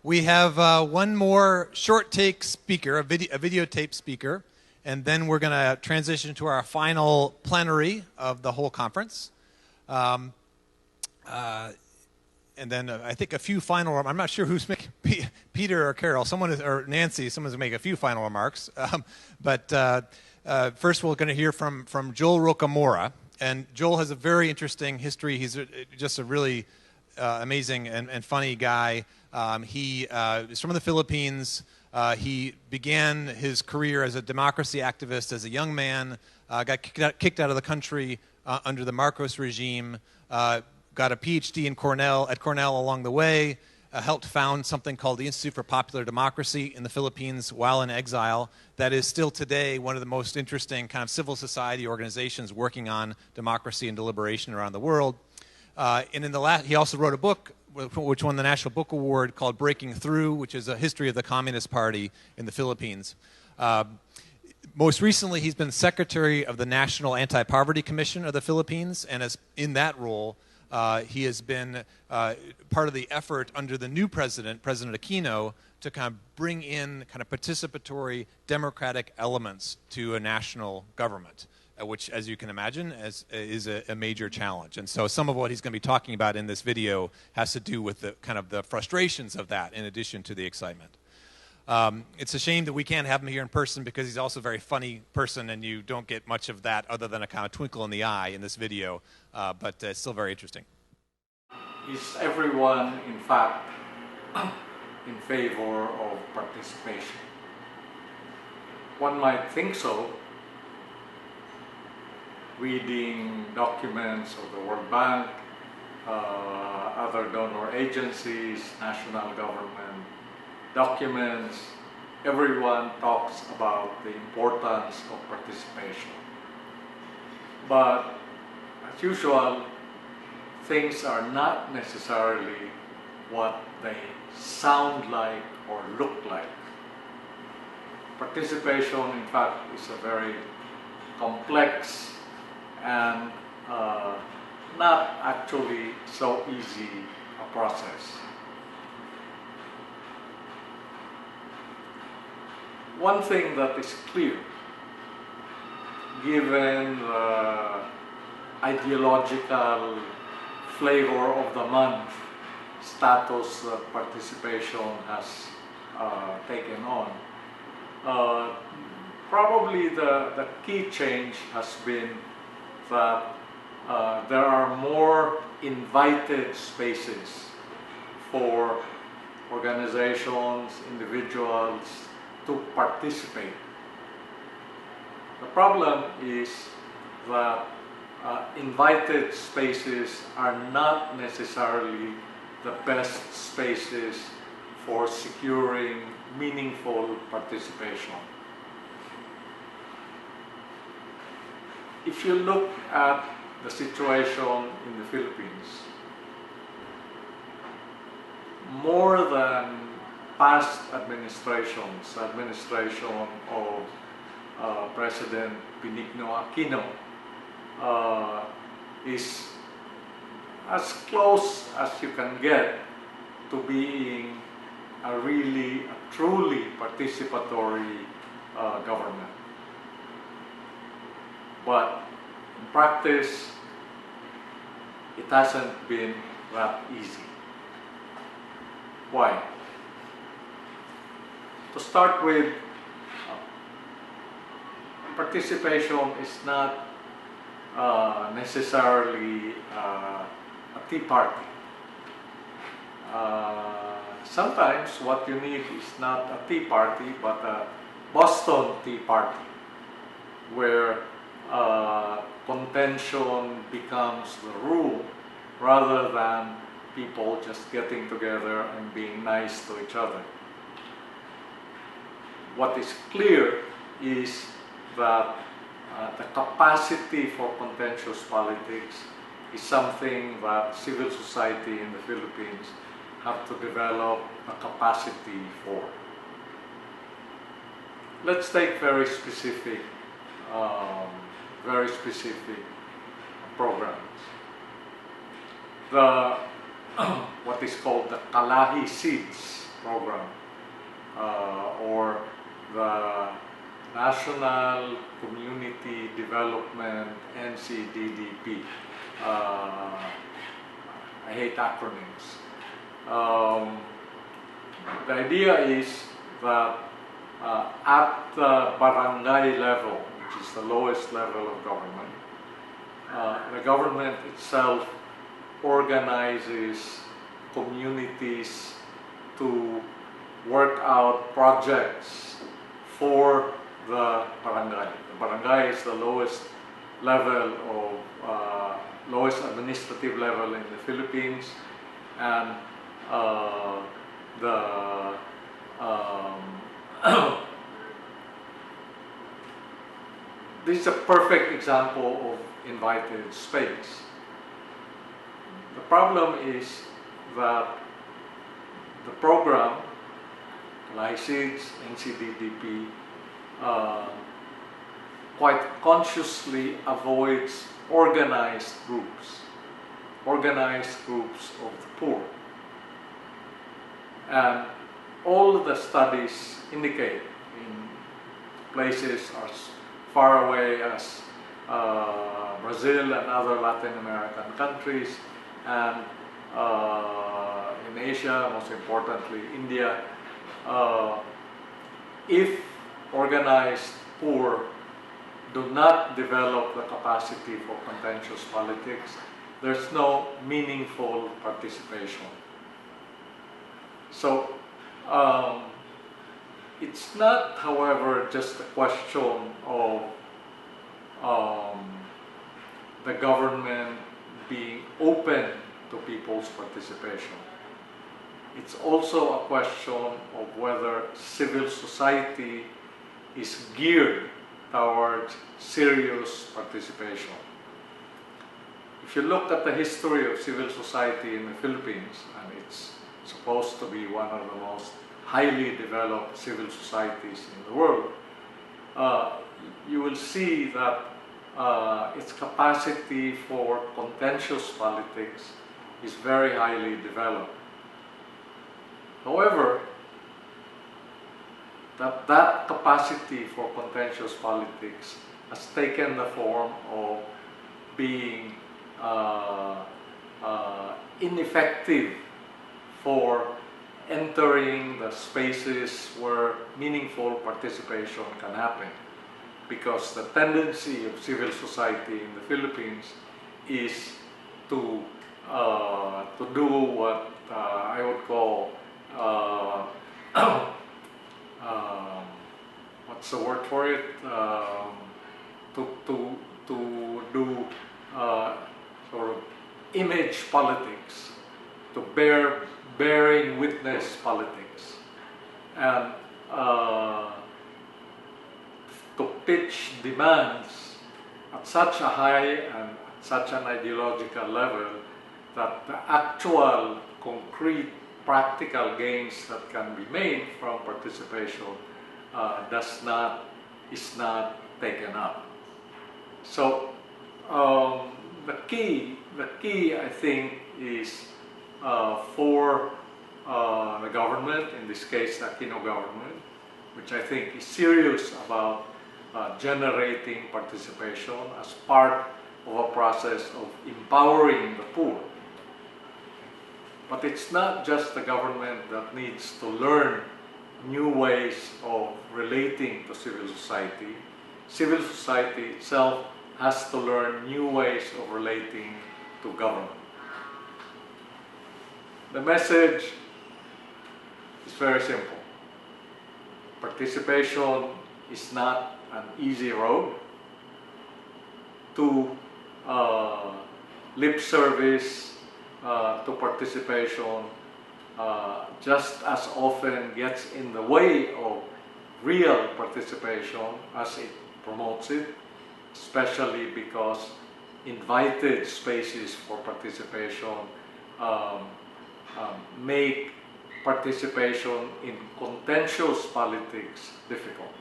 We have one more short take speaker, a videotape speaker, and then we're going to transition to our final plenary of the whole conference. And then I think a few final. I'm not sure who's making Peter or Carol. Or Nancy. Someone's going to make a few final remarks. But first, we're going to hear from Joel Rocamora, and Joel has a very interesting history. He's just a really amazing and funny guy. He is from the Philippines. He began his career as a democracy activist as a young man. Got kicked out of the country under the Marcos regime. Got a PhD at Cornell along the way, helped found something called the Institute for Popular Democracy in the Philippines while in exile. That is still today one of the most interesting kind of civil society organizations working on democracy and deliberation around the world. And he also wrote a book which won the National Book Award called Breaking Through, which is a history of the Communist Party in the Philippines. Most recently, he's been secretary of the National Anti-Poverty Commission of the Philippines, and in that role, he has been part of the effort under the new president, President Aquino, to kind of bring in kind of participatory democratic elements to a national government, which, as you can imagine, is a major challenge. And so some of what he's going to be talking about in this video has to do with the kind of the frustrations of that in addition to the excitement. It's a shame that we can't have him here in person because he's also a very funny person, and you don't get much of that other than a kind of twinkle in the eye in this video, but it's still very interesting. Is everyone, in fact, in favor of participation? One might think so, reading documents of the World Bank, other donor agencies, national government documents. Everyone talks about the importance of participation. But as usual, things are not necessarily what they sound like or look like. Participation, in fact, is a very complex and not actually so easy a process. One thing that is clear, given the ideological flavor of the month status that participation has taken on, probably the key change has been that there are more invited spaces for organizations, individuals to participate. The problem is that invited spaces are not necessarily the best spaces for securing meaningful participation. If you look at the situation in the Philippines, more than past administrations, administration of President Benigno Aquino, is as close as you can get to being a truly participatory government. But in practice, it hasn't been that easy. Why? To start with, participation is not necessarily a tea party. Sometimes what you need is not a tea party, but a Boston Tea Party, where contention becomes the rule rather than people just getting together and being nice to each other. What is clear is that the capacity for contentious politics is something that civil society in the Philippines have to develop a capacity for. Let's take very specific programs. The what is called the Kalahi Seeds program, or the National Community Development NCDDP. I hate acronyms. The idea is that at the barangay level, which is the lowest level of government, the government itself organizes communities to work out projects for the barangay. The barangay is the lowest level of lowest administrative level in the Philippines, and this is a perfect example of invited space. The problem is that the program, LICIDS, NCDDP, quite consciously avoids organized groups of the poor. And all the studies indicate in places as far away as Brazil and other Latin American countries, and in Asia, most importantly India, if organized poor do not develop the capacity for contentious politics, there's no meaningful participation. So it's not, however, just a question of the government being open to people's participation. It's also a question of whether civil society is geared towards serious participation. If you look at the history of civil society in the Philippines, and it's supposed to be one of the most highly developed civil societies in the world, you will see that its capacity for contentious politics is very highly developed. However, that capacity for contentious politics has taken the form of being ineffective for entering the spaces where meaningful participation can happen, because the tendency of civil society in the Philippines is to do what I would call what's the word for it? To do sort of image politics, to bearing witness politics, and to pitch demands at such a high and at such an ideological level that the actual concrete practical gains that can be made from participation is not taken up. So the key I think is for the government, in this case the Aquino government, which I think is serious about generating participation as part of a process of empowering the poor. But it's not just the government that needs to learn new ways of relating to civil society. Civil society itself has to learn new ways of relating to government. The message is very simple. Participation is not an easy road. To lip service to participation just as often gets in the way of real participation as it promotes it, especially because invited spaces for participation make participation in contentious politics difficult.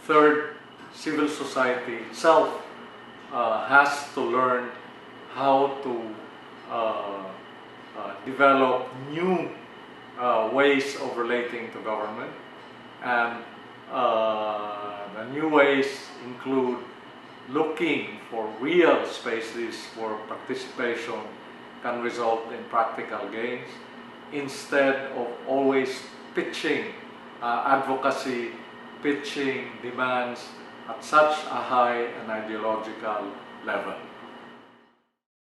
Third, civil society itself has to learn how to develop new ways of relating to government, and the new ways include looking for real spaces where participation can result in practical gains, instead of always pitching advocacy, pitching demands at such a high and ideological level.